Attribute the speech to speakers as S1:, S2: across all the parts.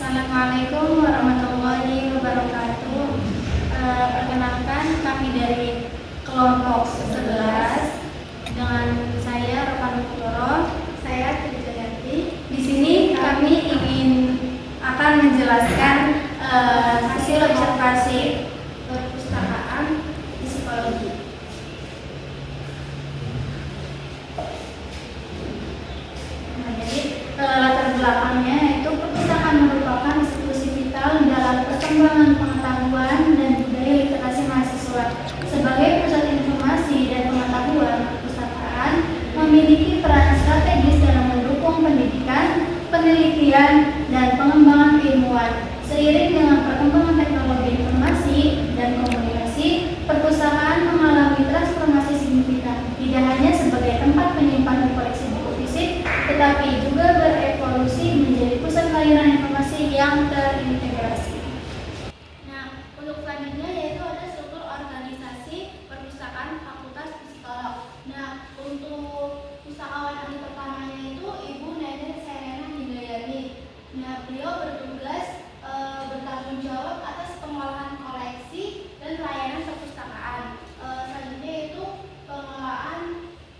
S1: Assalamualaikum warahmatullahi wabarakatuh. Perkenalkan, kami dari kelompok 11 dengan saya Rokan Kutoro, saya Trijayanti. Di sini kami akan menjelaskan hasil observasi perpustakaan psikologi. Nah, jadi latar belakangnya itu perpustakaan merupakan institusi vital dalam perkembangan pengetahuan dan budaya literasi mahasiswa. Sebagai pusat informasi dan pengetahuan, perpustakaan memiliki peran strategis dalam mendukung pendidikan, penelitian, dan pengembangan keilmuan. Seiring dengan perkembangan teknologi informasi dan komunikasi, perpustakaan mengalami transformasi signifikan, tidak hanya sebagai tempat menyimpan dan koleksi buku fisik, tetapi juga berevolusi menjadi pusat layanan informasi yang terintegrasi. Nah, untuk selanjutnya yaitu ada struktur organisasi perpustakaan Fakultas Psikolog. Nah, untuk pustakawan ahli pertamanya itu Ibu Neden Serena Hidayani. Nah, beliau bertugas bertanggung jawab atas pengolahan koleksi dan layanan perpustakaan. Selanjutnya itu pengelolaan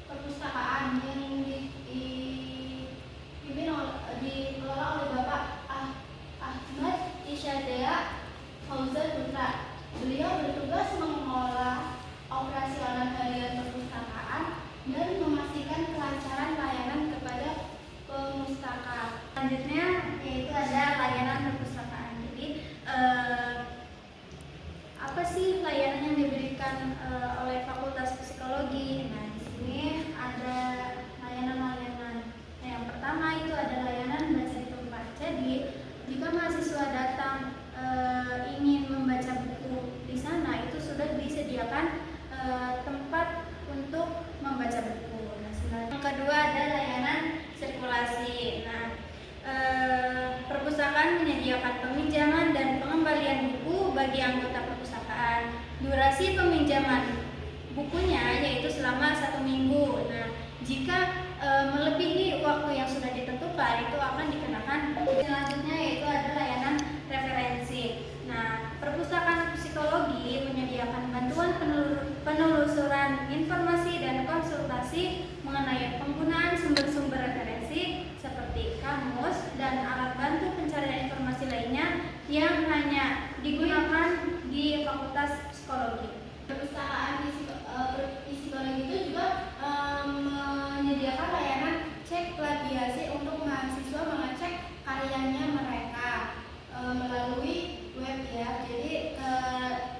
S1: perpustakaan yang dikelola oleh Bapak Ahmad Isyadea Fauzan Putra. Beliau bertugas mengelola operasional harian perpustakaan dan memastikan kelancaran layanan kepada pemustaka. Selanjutnya yaitu ada layanan perpustakaan. Jadi apa sih layanan yang diberikan oleh Fakultas Psikologi? Nah, di sini ada layanan-layanan. Nah, yang pertama itu ada layanan baca di tempat. Jadi, jika mahasiswa datang ingin membaca buku di sana, itu sudah disediakan tempat untuk membaca buku. Nah, yang kedua ada layanan sirkulasi. Nah, perpustakaan menyediakan peminjaman dan pengembalian buku bagi anggota perpustakaan. Durasi peminjaman bukunya yaitu selama 1 minggu. Nah, jika melebihi waktu yang sudah ditentukan, itu akan dikenakan. Selanjutnya yaitu ada layanan referensi. Nah, perpustakaan psikologi menyediakan bantuan penelusuran informasi dan konsultasi mengenai penggunaan sumber-sumber referensi seperti kamus dan alat bantu pencarian informasi lainnya yang hanya digunakan di Fakultas Psikologi. Perpustakaan psikologi itu juga menyediakan layanan cek plagiasi untuk mahasiswa mengecek karyanya mereka melalui web ya. Jadi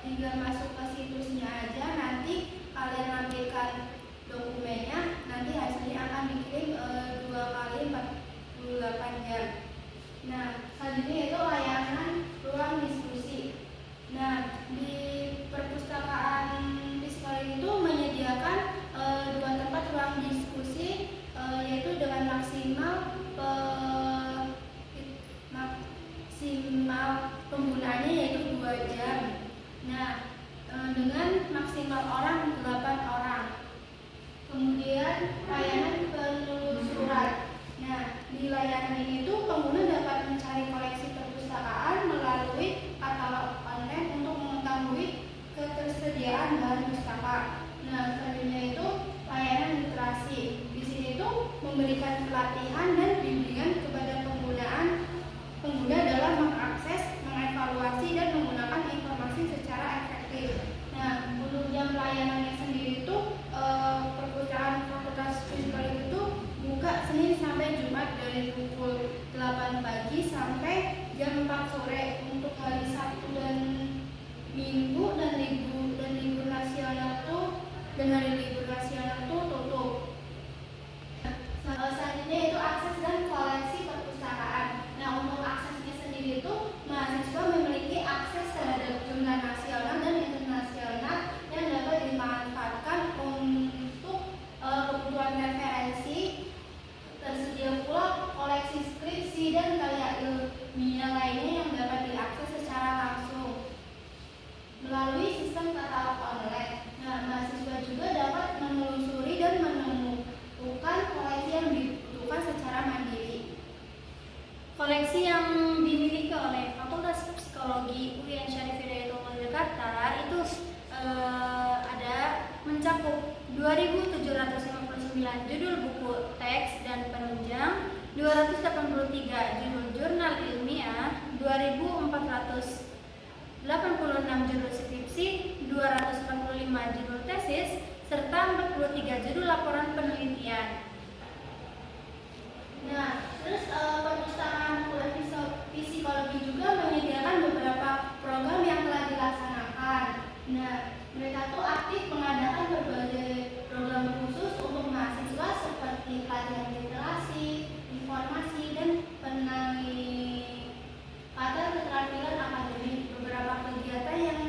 S1: tinggal masuk ke situsnya aja, nanti kalian ambilkan dokumennya, nanti hasilnya akan dikirim 2 kali 48 jam. Nah, selanjutnya itu layanan ruang diskusi. Nah, di perpustakaan psikologi itu menyediakan 2 tempat ruang diskusi, yaitu dengan maksimal penggunaannya yaitu 2 jam. Nah, dengan maksimal orang 8 orang. Kemudian layanan penelusuran. Nah, di layanan ini tuh pengguna dapat mencari koleksi perpustakaan melalui katalog online untuk mengetahui ketersediaan bahan pustaka. Nah, selanjutnya itu layanan literasi. Di sini tuh memberikan pelatihan dan bimbingan kepada pengguna dalam mengakses, mengevaluasi dan menggunakan informasi secara efektif. Nah, untuk jam layanannya sendiri itu perpustakaan Fakultas Psikologi itu buka Senin sampai Jumat dari pukul 8 43 judul laporan penelitian. Nah, terus perpustakaan psikologi juga menyediakan beberapa program yang telah dilaksanakan. Nah, mereka tuh aktif mengadakan berbagai program khusus untuk mahasiswa seperti pelatihan literasi, informasi, dan peningkatan keterampilan akademik. Beberapa kegiatan yang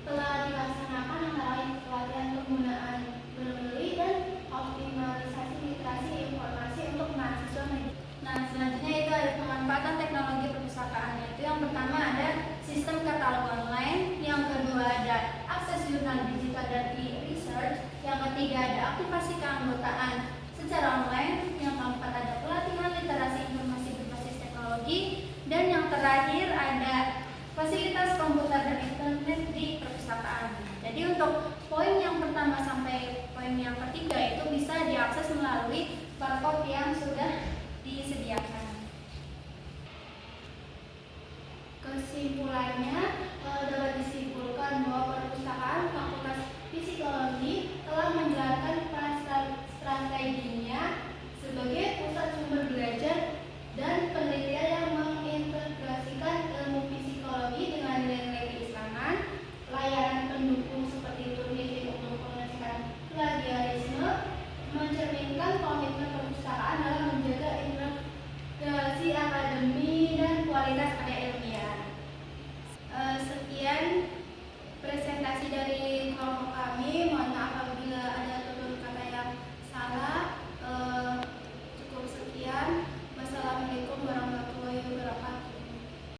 S1: telah dilaksanakan antara lain pelatihan penggunaan bermeli dan optimalisasi literasi informasi untuk mahasiswa. Nah, selanjutnya itu ada pemanfaatan teknologi perpustakaan. Yaitu yang pertama ada sistem katalog online, yang kedua ada akses jurnal digital dan e-research, yang ketiga ada aktivasi keanggotaan secara online, yang keempat ada pelatihan literasi informasi berbasis teknologi, dan yang terakhir ada fasilitas komputer dan internet di perpustakaan. Jadi untuk poin yang pertama sampai poin yang ketiga itu bisa diakses melalui barcode yang sudah disediakan. Kesimpulannya, dapat disimpulkan bahwa perpustakaan Fakultas Psikologi telah menjalankan peran strateginya sebagai